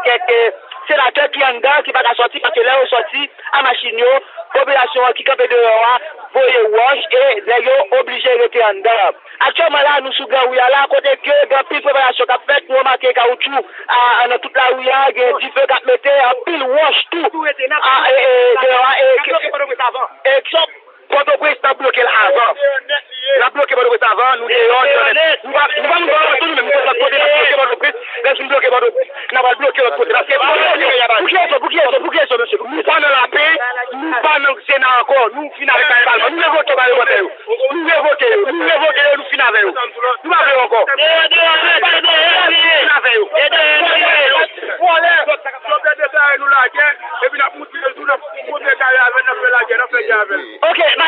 quelques sénateurs qui en dedans, qui va sortir parce que là, on sorti à machine, population qui campait dehors, voyez wash et d'ailleurs obligé de rester en dedans. Actuellement là, nous sous Gawouya là, côté que grand pile préparation qu'a fait, nous remarquons caoutchouc dans toute la Ouya, il y a du feu qu'a metté, pile wash tout. Et Port-au-Prince n'a bloqué avant. La bloqué Port-au-Prince avant, nous nous va nous voir tout nous-mêmes, nous côté bloquer Port-au-Prince, laisse-nous bloquer Port-au-Prince. Nous va bloquer l'autre côté. Parce que pour qui est-ce, monsieur? Nous pas dans la paix, nous pas dans le Sénat encore, nous finissons avec le Parlement. Nous révotons parlementaire. Nous révotons, nous finissons avec eux. Nous avons encore. Ok, on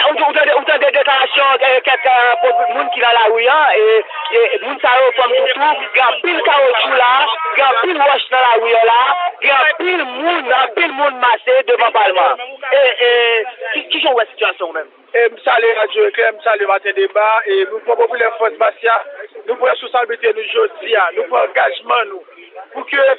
a des déclarations quelques personnes qui sont là où et moun sa yo comme tout, il y a pile caoutchouc là, il y a pile wash dans la où là, il y a pile monde massé devant le Parlement. Et qui joue la situation même? Et je salue Radio Éclair, je salue matin débat et nous pour populaire force Bastia, nous pour responsabilité nous aujourd'hui, nous pour engagement nous pour que avec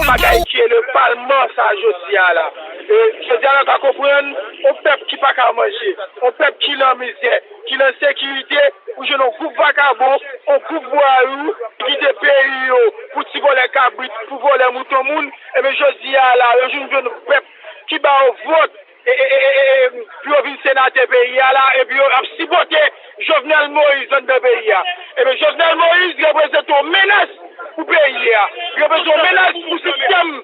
bagaille qui est le Parlement ça aujourd'hui là. Et je dis à nous comprendre au peuple qui pas qu'à manger, au peuple qui est en misère, qui est en sécurité, où je n'ai groupe vagabond, on groupe boirou, qui te pays pour tirer les cabrit, pour voler mouton moun, et bien je dis à là, je ne veux peuple qui bat au vote. Et puis on vient sénateur pays là et puis on a supporté Jovenel Moïse dans le pays. Et bien Jovenel Moïse représente une menace pour le pays. Il représente une menace pour le système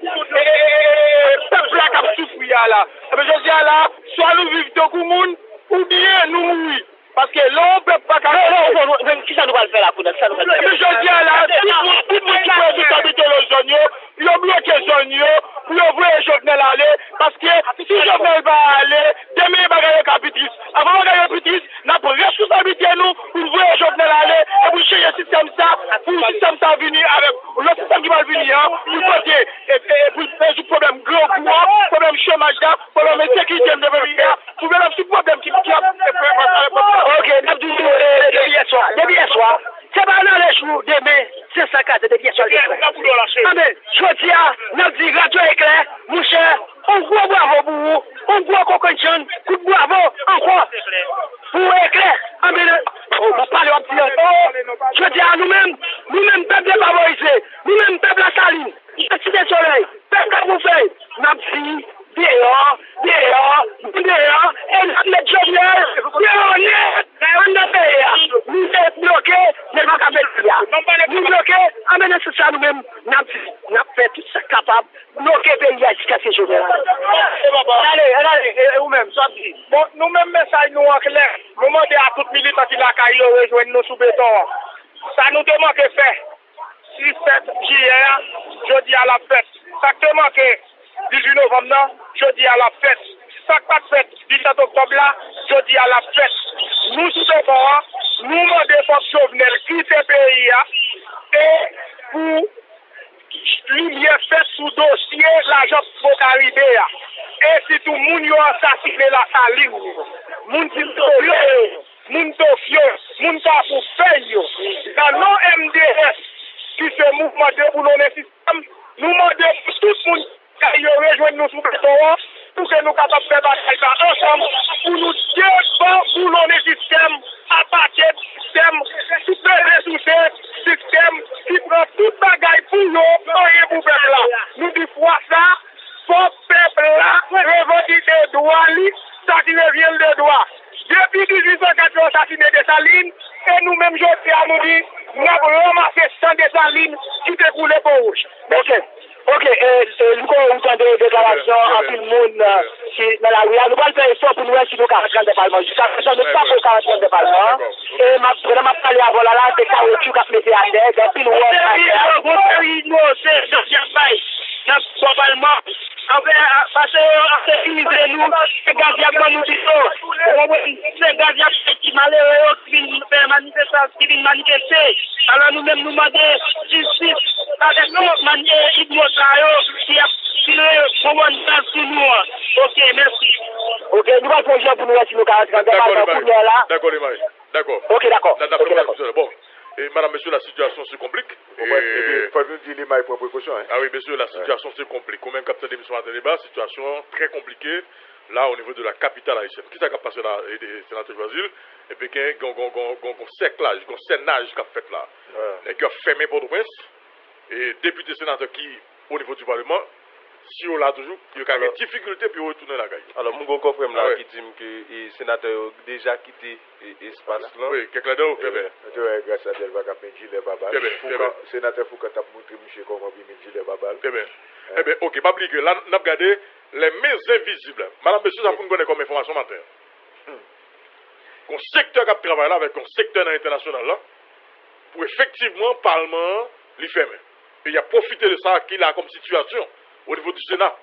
peuple là qui a souffert là. Et bien je dis là, soit nous vivons dans le monde ou bien nous mourons. Parce que là, on ne peut pas... Non, qui ça nous va le faire là pour nous? Mais je dis là, tout le monde qui peut habiter le zone, ils ont bloqué le zone, pour ouvrir Jovenel aller, parce que si Jovenel va aller, demain il va gagner capitrice. Avant de gagner capitrice, nous avons responsabilité nous pour ouvrir Jovenel aller, et pour changer le système ça, pour le système ça venir avec le système qui va venir, pour côté, et pour résoudre problème gros poids, problème chômage, problème sécurité de l'État, pour le problème qui a... Ok, depuis hier soir, c'est pas dans les jours demain, c'est ça qui depuis hier soir. Mais je dis à nous dit Radio Éclair, mon cher, on gros bravo pour vous, on gros coconchon, coup de bravo, encore. Pour Éclair, on va parler un petit je dis à nous-mêmes, peuple favorisé, nous-mêmes, peuple la saline, la cité soleil, peuple à vous faire, nous dit, dehors, et nous mettons Jovenel, on a fait, nous sommes bloqués, mais nous avons fait nous bloqués, amenez ça nous-mêmes, nous avons fait tout ça capable, bloquer le pays jusqu'à ce Jovenel. Allez, vous-même, soit dit. Bon, nous-mêmes, message nous en clair, nous demandons à toute militants qui la caille rejoindre nous sous béton. Ça nous demande de faire. 6-7 juillet, jeudi à la fête. Ça te manque 18 novembre, jeudi à la fête. Ça pas fête 17 octobre là, jeudi à la fête. Nous sommes nous demandons pour Jovenel quitter le pays et pour lumière faite sous dossier l'argent pour arriver. Et si tout le monde a assassiné la saline, moun tofio, moun ta pour faire. Dans nos MDS, qui se mouvement de boulot dans le système, nous demandons tout le monde qui rejoint nous sous béton pour que nous capables de faire bataille ensemble pour nous défendre boulot dans le système à partir du système, tout les ressources, système qui prend toute bagaille pour nous, rien pour peuple là. Nous disons ça, pour peuple là, revendiquer des droits, ça qui revient des droits. Depuis 1880, assassiné des salines, et nous-mêmes, je nous dit, nous avons ramassé 100 des salines qui étaient coulées pour rouge. Ok, nous avons des déclarations à tout le monde dans la rue. Nous allons faire effort pour nous rester sur 40 de Parlement. Jusqu'à présent, nous ne sommes pas au 40 de Parlement. Et vraiment, je parler avant là, c'est caoutchouc qui a mis à terre, des piles rouges à terre. Parce que nous, c'est gaziablement nous disons, c'est gaziablement qui malheureux qui viennent faire manifestation, qui viennent manifester. Alors nous-mêmes nous demandons justice avec nous, qui a tiré pour nous. Ok, merci. Ok, nous allons pour nous rester sur 40 ans. D'accord. Ok, d'accord. Bon. Et madame, monsieur, la situation se complique. Et puis, faut nous dire les mailles pour précaution. Hein. Ah oui, monsieur, la situation se complique. Comme même capteur d'émission à débat, situation très compliquée. Là, au niveau de la capitale haïtienne. Qui ça qui a passé là, sénateur Joisil? Et puis, il y a un cerclage, un scénage qui a fait là. Et qui a fermé Port-au-Prince. Et député sénateur qui, au niveau du Parlement, si on l'a toujours, il y a des difficultés pour retourner la caille. Alors, mon gros frère là qui dit que le sénateur a déjà quitté l'espace là. Oui, quelque chose fait bien. Grâce à Delva qui a mis Gilles Babal. Sénateur Foucault a montré monsieur comment il met Gilles Babal. Eh bien, ok, pas oublier que là, nous avons regardé les mains invisibles. Madame, monsieur, ça vous connaît comme information matin. Un secteur qui travaille là avec un secteur international là, pour effectivement, le Parlement lui fermer. Et il a profité de ça qu'il a comme situation au niveau du Sénat.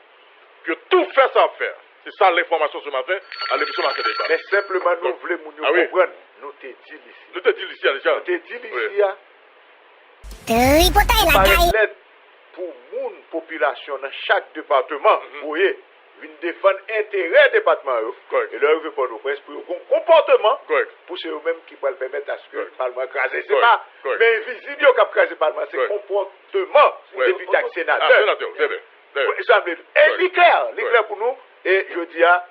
Que tout fait ça à faire. C'est ça l'information ce matin à l'émission Matin Débat. Mais simplement, nous voulons comprendre. Nous te dit ici. Nous te dit ici, déjà. Nous te dit ici. Par l'aide pour moun population dans chaque département, vous voyez, une défendre intérêt département et leur répondre au presse pour un comportement pour ceux mêmes qui peuvent permettre à ce que le Parlement crase. C'est pas mais invisible qui a crasé le Parlement, c'est comportement député et sénateur. C'est bien. Et l'éclair pour nous, et je dis à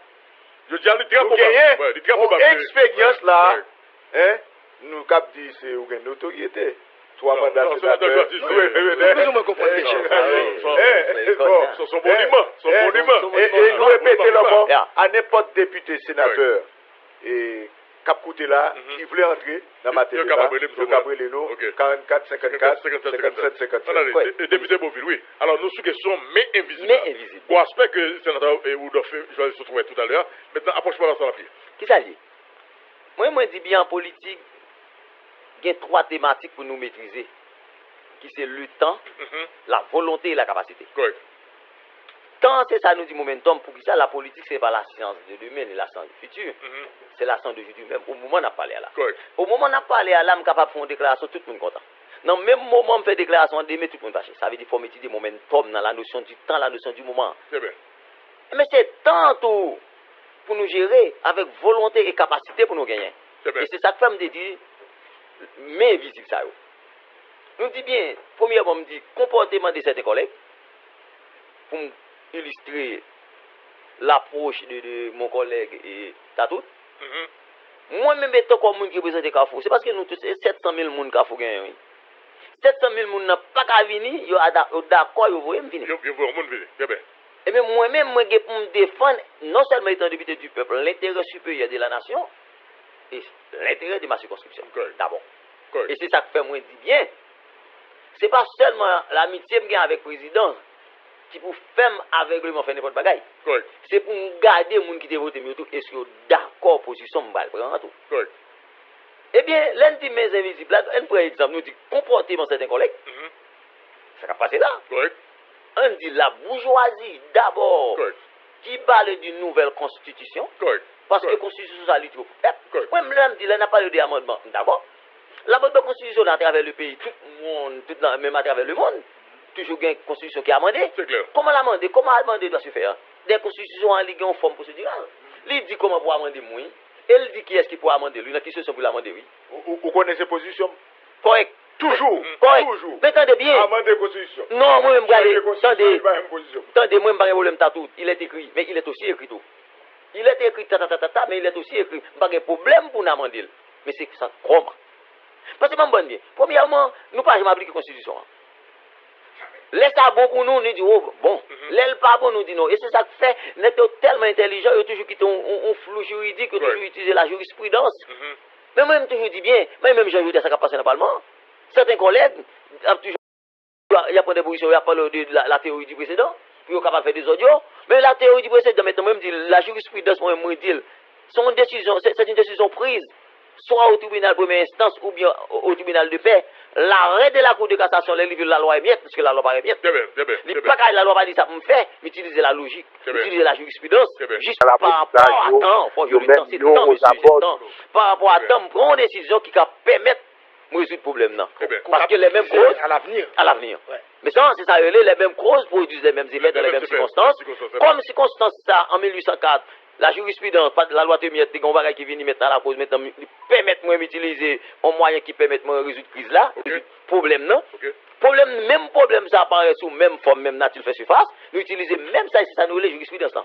nous gagnons expérience là, nous cap dit c'est une notoriété. Soit mandat sénateur. Son monument. Et nous répétons encore à n'importe député sénateur et cap côté là qui voulait entrer dans ma télé. Le Cabrelino 44 54 57 57. Député Beauville, oui. Alors nous sous question mais invisible. Pour aspect que le sénateur Oudolphe se trouvait tout à l'heure. Maintenant approche-moi dans la pied. Qui ça dit? Moi dis bien en politique, il y a 3 thématiques pour nous maîtriser. Qui c'est le temps, la volonté et la capacité. Correct. Temps, c'est ça nous dit momentum. Pour qui ça, la politique, c'est pas la science de demain et la science du futur. C'est la science d'aujourd'hui même. Au moment où on a parlé à là. Correct. Au moment où on a parlé à là, je suis capable de faire une déclaration, tout le monde content. Dans le même moment où on fait déclaration, demain, tout le monde fâché. Ça veut dire qu'il faut étudier momentum dans la notion du temps, la notion du moment. C'est bien. Mais c'est tant tout pour nous gérer avec volonté et capacité pour nous gagner. Et c'est ça que me dit, mais visible ça. Nous dit bien, premièrement, me dit comportement de certains collègues pour illustrer l'approche de mon collègue et Tatout. Moi-même, étant comme monde qui représente Carrefour, c'est parce que nous tous, 700 000 personnes Carrefour gagnent. 700 000 personnes n'ont pas qu'à venir, ils sont d'accord, ils vont venir. Ils vont venir, c'est bien. Et bien moi-même, moi, pour me défendre, non seulement étant député du peuple, l'intérêt supérieur de la nation et l'intérêt de ma circonscription. D'abord. Et c'est ça que fait moi dire bien. C'est pas seulement l'amitié que j'ai avec le président qui pour faire aveuglement faire n'importe bagaille. C'est pour garder les gens qui ont voté tout et sont d'accord position m'bal prendre tout. Eh bien, l'un des mains invisibles là, un par exemple nous dit comportement certains collègues. Ça va passer là. On dit la bourgeoisie d'abord qui parle d'une nouvelle constitution. Parce que la constitution ça lutte pour peuple. Moi me dit là n'a pas de amendement d'abord. La bonne constitution à travers le pays, tout le monde, même à travers le monde, toujours une constitution qui est amendée. Comment l'amender? Comment amender doit se faire? Des constitutions en ligue en forme procédurale. Il dit comment pour amender moi. Elle dit qui est-ce qui peut amender lui. Dans qui sont pour l'amender oui. Vous connaissez ces positions? Correct. Toujours. Correct. Toujours. Mais attendez bien. Amender constitution. Non, moi même regardez. Attendez, moi même pas problème tout. Il est écrit, mais il est aussi écrit tout. Il est écrit mais il est aussi écrit. Pas de problème pour l'amender. Mais c'est ça comment? Parce que bon bien. Premièrement, nous pas jamais appliquer la constitution. Laisse ça bon pour nous, nous dit oh, bon. L'aile pas bon nous dit non. Et c'est ça que fait, nous sommes tellement intelligents, ils ont toujours quitté un flou juridique, ils ont toujours utilisé la jurisprudence. Mais moi-même toujours dis bien, moi-même j'ai ajouté ça qui a passé dans le Parlement. Certains collègues, il y a pas de position, il y a pas de la théorie du précédent, puis ils sont capables de faire des audios. Mais la théorie du précédent, maintenant même dit la jurisprudence, moi-même dit, c'est une décision prise. Soit au tribunal de première instance ou bien au tribunal de paix, l'arrêt de la Cour de cassation, les livres de la loi est miette, parce que la loi paraît miette. La loi pas dit ça pour me faire, mais utiliser la logique, utiliser la jurisprudence, juste par rapport à temps, faut je le temps, c'est temps, monsieur, par rapport à temps, prendre une décision qui va permettre de résoudre le problème. Parce que les mêmes causes, à l'avenir. Mais ça, c'est ça, les mêmes causes produisent les mêmes effets dans les mêmes circonstances. Comme circonstance ça, en 1804, La jurisprudence, la loi te miette, on va qui vient maintenant à la cause, maintenant, permettre moi d'utiliser un moyen qui permet de résoudre crise là, problème non. Même problème ça apparaît sous même forme, même nature fait surface, nous utilisons même ça, c'est ça nous les jurisprudence là.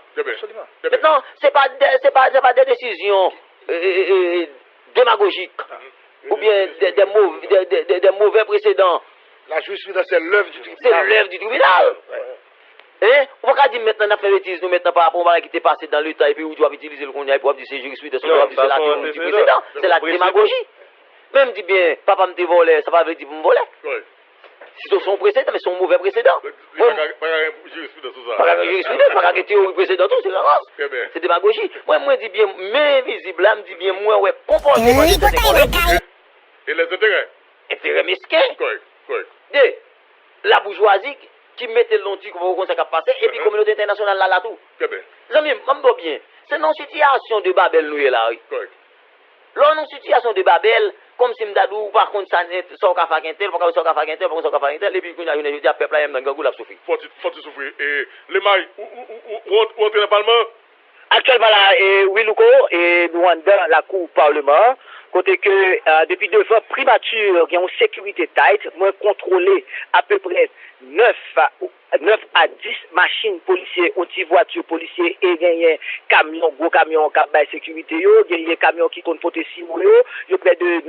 Maintenant, c'est pas des décisions démagogiques ou bien des mauvais précédents. La jurisprudence c'est l'œuvre du tribunal. C'est l'œuvre du tribunal. Hein? On va pas dire maintenant on a fait bêtise, nous maintenant par rapport à qui était passé dans le temps et puis où tu vas utiliser le cognac pour dire c'est jurisprudence, c'est la théorie du précédent, c'est la démagogie. Même dit bien, papa me volé, ça va veut dire pour me voler. Si c'est son précédent, mais son mauvais précédent. Pas un jurisprudence ça. Pas un jurisprudence, pas un théorie précédente, c'est la race. C'est démagogie. Moi dis bien, mais visible, là me dit bien, moi ouais, comportement et les intérêts. Intérêts mesquins. Correct. La bourgeoisie qui mettait l'onti comme ça qui a passé et puis la communauté internationale là tout. Les amis, m'en bien. C'est une situation de Babel nous là. Correct. Là une situation de Babel comme si m'dadou par contre ça ça ka fa tel, pas ça ka fa tel, pas ça ka fa tel et puis qu'on a une dit peuple là dans gangou la souffrir. Faut souffrir et les mailles où entrer dans le parlement. Actuellement là Wiluko et nous dans la cour parlement côté que depuis 2 fois primature il y a une sécurité tight, moi contrôler à peu près 9 à 10 machines policiers, anti-voitures policiers et gagner camion, gros camion qui a sécurité yo, gagner camion qui compte porter 6 yo, yo près de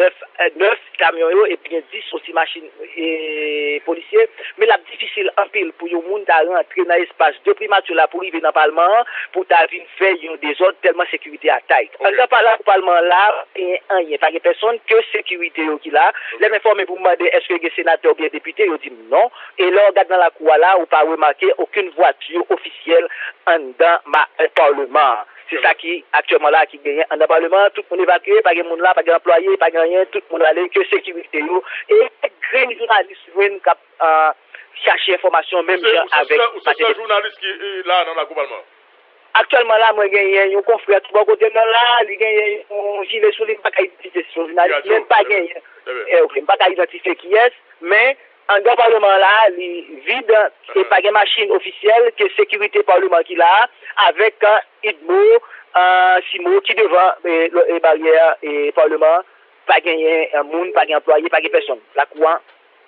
9 camions yo et puis 10 aussi machines et policiers, mais la difficile en pile pour yo moun ta rentrer dans l'espace de primature là pour arriver dans parlement pour ta venir faire des ordres tellement sécurité à taille. En cas par là parlement là rien pas personne que sécurité yo qui là, les informés pour demander est-ce que les sénateurs ou bien députés yo dit non et là regarde dans la cour là ou pas remarquer aucune voiture officielle en dans le parlement. C'est ça qui actuellement là qui gagne en dans le parlement, tout le monde évacué, pas de monde là, pas d'employé, pas de rien, tout le monde allé que sécurité yo et grand journaliste viennent chercher information même avec c'est journaliste qui est là dans la cour parlement. Actuellement là moi gagne un confrère tout bon côté là, il gagne un gilet sous les pas identifier son journaliste même pas gagné. OK, pas identifier qui est, mais en dans parlement là, il vide et pas de machine officielle que sécurité parlement qui là avec Idmo Simo qui devant les barrières et parlement pas gagner un monde, pas employé, pas de personne. La cour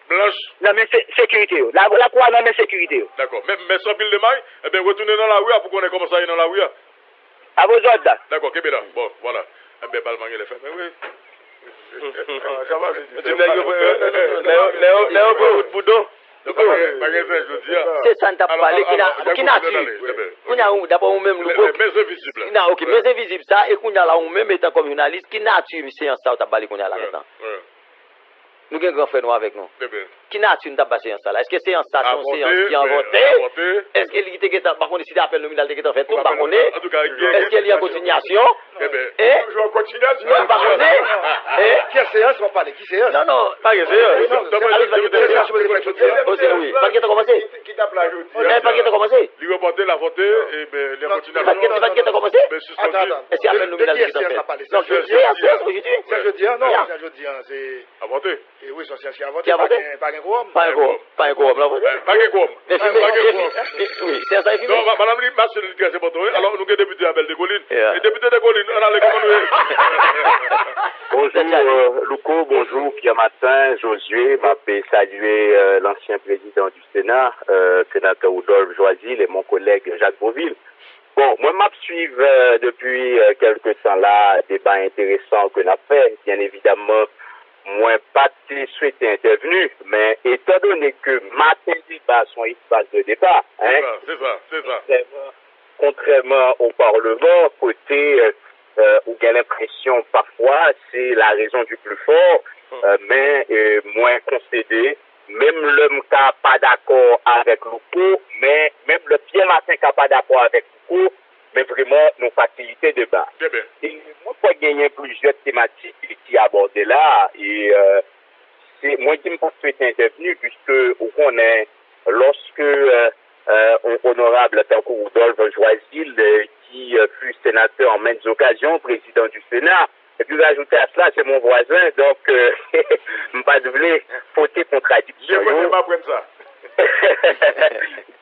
blanche. Non mais sécurité. La cour non mais sécurité. D'accord. Mais sans pile de maille, eh bien retourner dans la rue pour qu'on ait comment ça dans la rue. À vos ordres. D'accord, OK là. Bon, voilà. Eh bien Balmain les fait. Mais oui. Ça va, c'est ça t'a parlé qui n'a tu d'abord même mais invisible non OK mais invisible ça et qu'on a là on même étant comme journaliste qui n'a tu séance ça t'a parlé qu'on a là maintenant nous avons grand frère nous avec nous qui n'a tu t'a passé ça là est-ce que séance ça son séance qui a voté est-ce qu'il était par contre décidé appel nominal qui fait tout par contre est-ce qu'il y a continuation je vais continuer non par contre Qui séance on parler qui séance non pas que séance oui pas que tu commencé qui t'a plagié pas que tu commencé lui reporter la voter et ben les continuer pas que tu commencé est-ce qu'il y a appel nominal qui fait non séance aujourd'hui c'est jeudi non c'est jeudi c'est à voter et oui c'est séance qui a voté pas un quorum pas un quorum oui c'est ça il non madame li marche le très important alors nous député Abel de Colline et député de Colline on a les comment Bonjour Louko, bonjour Pierre Martin, Josué, m'appelle saluer l'ancien président du Sénat, sénateur Oudolphe Joisil et mon collègue Jacques Beauville. Bon, moi m'a suivre depuis quelques temps là, débat intéressant que n'a fait, bien évidemment, moi pas souhaité intervenir, mais étant donné que matin débat son espace de débat, c'est ça. Contrairement au Parlement, côté où il y a l'impression parfois c'est la raison du plus fort, mais moins concédé. Même l'homme qui n'a pas d'accord avec Louko, mais même le Pierre Martin qui n'a pas d'accord avec Louko, mais vraiment nos facilités de débat. Et moi, pour gagner plusieurs thématiques qui abordées là, et c'est moi qui me pense souhaiter intervenir, puisque au connaît, lorsque honorable Tankou Oudolphe Joisil, qui fut sénateur en maintes occasions, président du Sénat, et puis ajouter à cela, c'est mon voisin, donc je ne pas de fauter contradiction. Je vais pas prendre ça.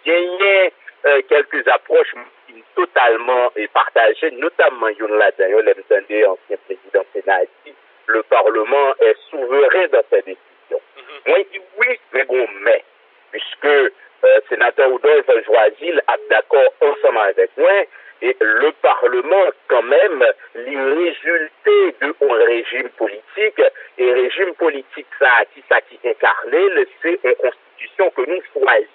Gagner quelques approches qui est totalement partagé, notamment yon là-dedans, l'ancien président Sénat dit, le Parlement est souverain dans ses décisions. Moi, je dis oui, mais bon, mais, puisque sénateur Oudolphe Joisil a d'accord ensemble avec moi, et le Parlement, quand même, les résultés d'un régime politique, et régime politique, ça qui incarné, c'est une constitution que nous choisissons.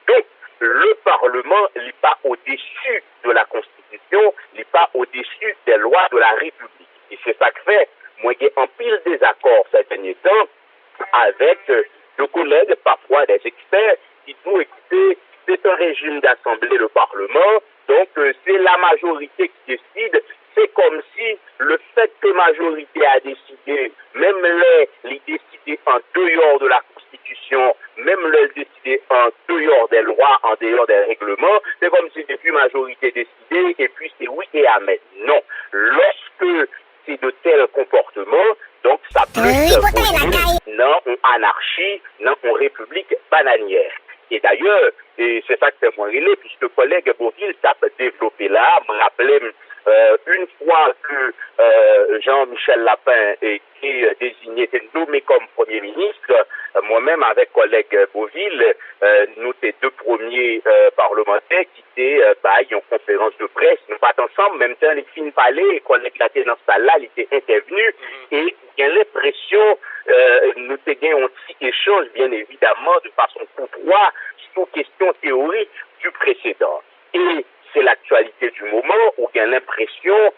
Donc, le Parlement n'est pas au-dessus de la Constitution, n'est pas au-dessus des lois de la République. Et c'est ça que fait, moi, j'ai en pile désaccord ces derniers temps avec nos collègues, parfois des experts, qui disent écoutez, c'est un régime d'assemblée, le Parlement, donc c'est la majorité qui décide. C'est comme si le fait que la majorité a décidé, même les décider en dehors de la Constitution, même les décider en dehors des lois, en dehors des règlements, c'est comme si depuis majorité décidée, et puis c'est oui et amen. Non. Lorsque c'est de tels comportements, donc ça peut se dans une anarchie, dans une république bananière. Et d'ailleurs, et c'est ça que c'est moi relais, puisque le collègue Beauville s'est développé là, me rappelait une fois que Jean-Michel Lapin était désigné, était nommé comme Premier ministre, moi-même avec collègue Beauville, nous étions deux premiers parlementaires qui étaient en conférence de presse, nous pas ensemble, même temps les films palais, collègue là dans ce salle-là, il était intervenu, et il y a l'impression, nous avons un petit échange, bien évidemment, de façon courtoise, sur question théorique du précédent. Et c'est l'actualité du moment où il y a l'impression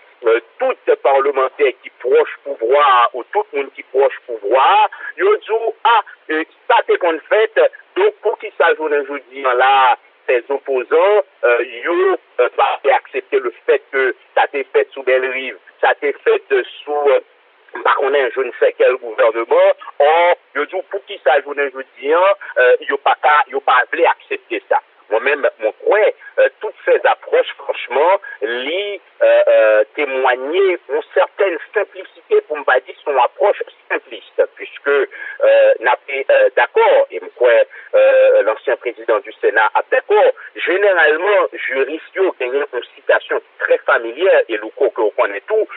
tout parlementaire qui proche pouvoir ou tout le monde qui proche pouvoir, ils disent ça c'est qu'on fait, donc pour qui ça joue aujourd'hui là, ces opposants, ils pas accepter le fait que ça a été fait sous Belle-Rive, ça a été fait sous par contre, je ne sais quel gouvernement, or, je dis pour qui ça joue aujourd'hui, ils n'ont pas voulu accepter ça. Moi-même, mon croix, toutes ces approches, franchement, témoigner une certaine simplicité, pour ne pas dire son approche simpliste, puisque n'a pas d'accord, et l'ancien président du Sénat a d'accord, généralement, juristes ont gagné une citation très familière, et le coup que vous connaissez tout,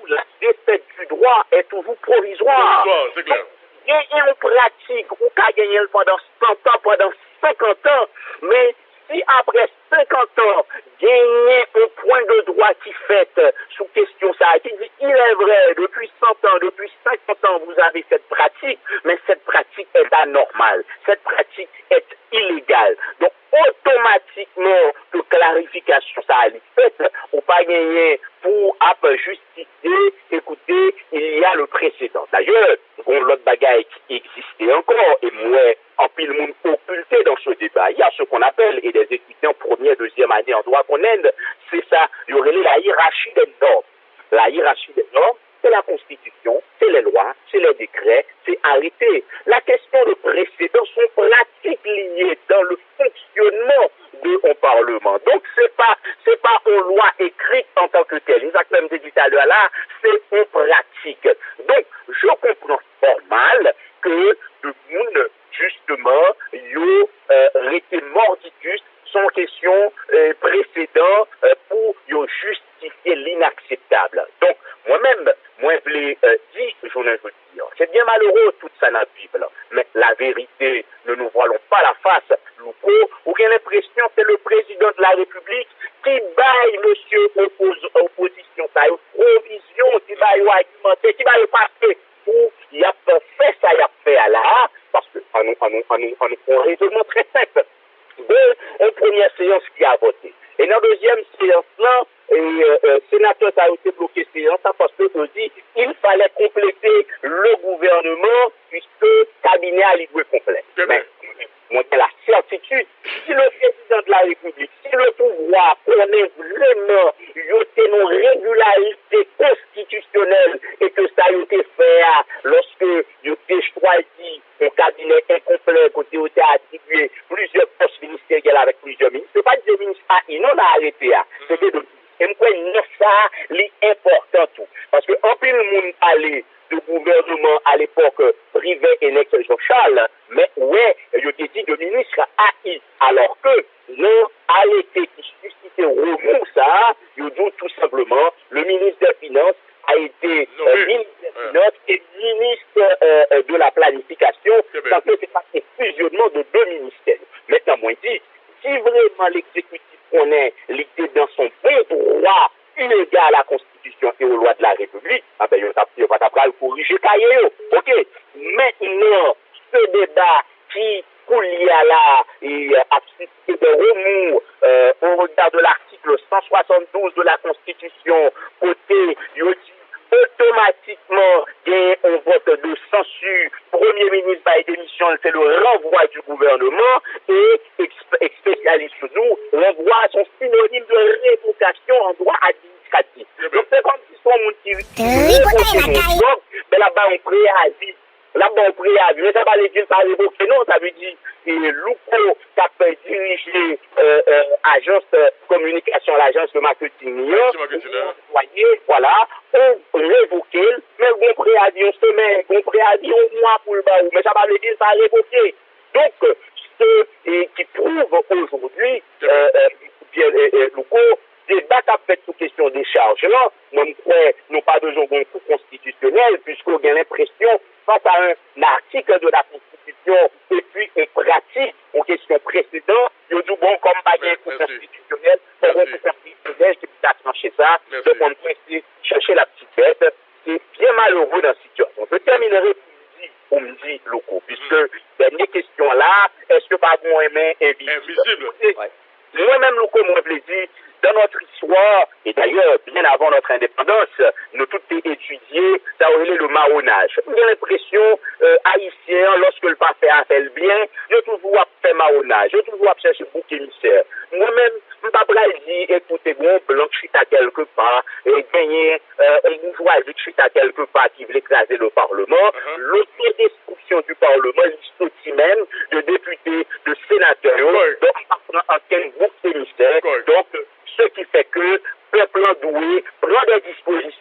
la défaite du droit est toujours provisoire. C'est clair. Gagner en pratique, ou qu'à gagner pendant 100 ans, pendant 50 ans, mais si après 50 ans, gagner un point de droit qui fait sous question ça, qui dit, il est vrai, depuis 100 ans, depuis 50 ans, vous avez cette pratique, mais cette pratique est anormale, cette pratique est illégale. Donc, automatiquement, que clarification ça a été faite, ou pas gagner pour justifier, écoutez, il y a le précédent. D'ailleurs, l'autre bagaille qui existait encore, et moi, en pile monde occulté dans ce débat, il y a ce qu'on appelle, et des étudiants première, deuxième année en droit qu'on aide, c'est ça, il y aurait la hiérarchie des normes. La hiérarchie des normes, c'est la Constitution, c'est les lois, c'est les décrets, c'est arrêté. La question de précédent sont pratiques liées dans le fonctionnement de Parlement. Donc, c'est pas une loi écrite en tant que telle. Exactement, comme dit tout à l'heure là, c'est une pratique. Donc, je comprends normal que le monde, justement, été mordicus sans question précédent pour justifier l'inacceptable. Donc, moi-même, je l'ai dit, je ne veux dire. C'est bien malheureux tout ça dans la Bible, mais la vérité, ne nous voilons pas la face. Louko, ou bien l'impression c'est le président de la République qui baille monsieur opposition, ça y est, provision, qui baille argumenter, qui baille passer pour il a fait ça, il a fait à là, parce que on nous un raisonnement très simple. En première séance qui a voté. Et dans la deuxième séance là, sénateur a été bloqué séance parce que je dis il fallait compléter le gouvernement puisque le cabinet a livré complet. Mais moi j'ai la certitude, si le président de la République, si le pouvoir connaît vraiment une régularité constitutionnelle et que ça a été fait lorsque il a choisi un cabinet incomplet, côté où il a attribué plusieurs postes ministériels avec plusieurs ministres, ce n'est pas des ministres non on a arrêté c'était de et moi ça l'important tout parce que en plus le monde allait de gouvernement à l'époque privé et nex Jean-Charles, mais ouais, il a dit de ministre AI, alors que non arrêté qui quitté remous ça, il dit tout simplement, le ministre des Finances a été ministre des Finances et ministre de la Planification, parce que c'est pas un fusionnement de deux ministères. Maintenant, moi, je dis, si vraiment l'exécutif connaît l'idée dans son bon droit, inégal à la Constitution et aux lois de la République, ah ben, il va t'apprendre à corriger cahier. OK. Maintenant, ce débat qui lié à la activité de remous au regard de l'article 172 de la Constitution, côté, il dit automatiquement un vote de censure, Premier ministre par démission, c'est le renvoi du gouvernement et spécialiste nous, renvoi son synonyme de révocation en droit administratif. Donc c'est comme si son monde qui donc, ben là-bas on préavis. Là-bas, on préavis, mais ça va les dire par révoquer, non, ça veut dire Louko qui a fait diriger agence communication, l'agence de marketing, voilà, on révoquer, mais on préavis, on semaine, on préavis, on mois pour le bas, mais ça va les dire par révoquer. Donc, ce qui prouve aujourd'hui, Louko, débat a fait sous question des charges là, moi je nous pas besoin d'un coup constitutionnel, puisqu'on a l'impression, face à un article de la Constitution et puis une pratique en question précédente, il y a du bon comme baguette constitutionnel, pour un coup constitutionnel, je peux trancher ça, de mon point chercher la petite bête, c'est bien malheureux dans la situation. Je terminerai pour me dire locaux, puisque dernière question là, est-ce que pas bon aimer invisible? Moi-même, locaux, moi, je l'ai dit, dans notre histoire, et d'ailleurs, bien avant notre indépendance, nous tous étudié, ça aurait le marronnage. J'ai l'impression, haïtien, lorsque le passé a fait le bien, j'ai toujours fait marronnage, j'ai toujours cherché bouc émissaire. Moi-même, je ne peux pas dire, écoutez, bon, blanc, je suis à quelque part, et gagner, un bourgeoisie, je suis à quelque part, qui veut écraser le Parlement, l'autodestruction du Parlement, l'histoire même de députés, de sénateurs, donc, en quel bouc émissaire, donc, ce qui fait que le peuple doué prend des dispositions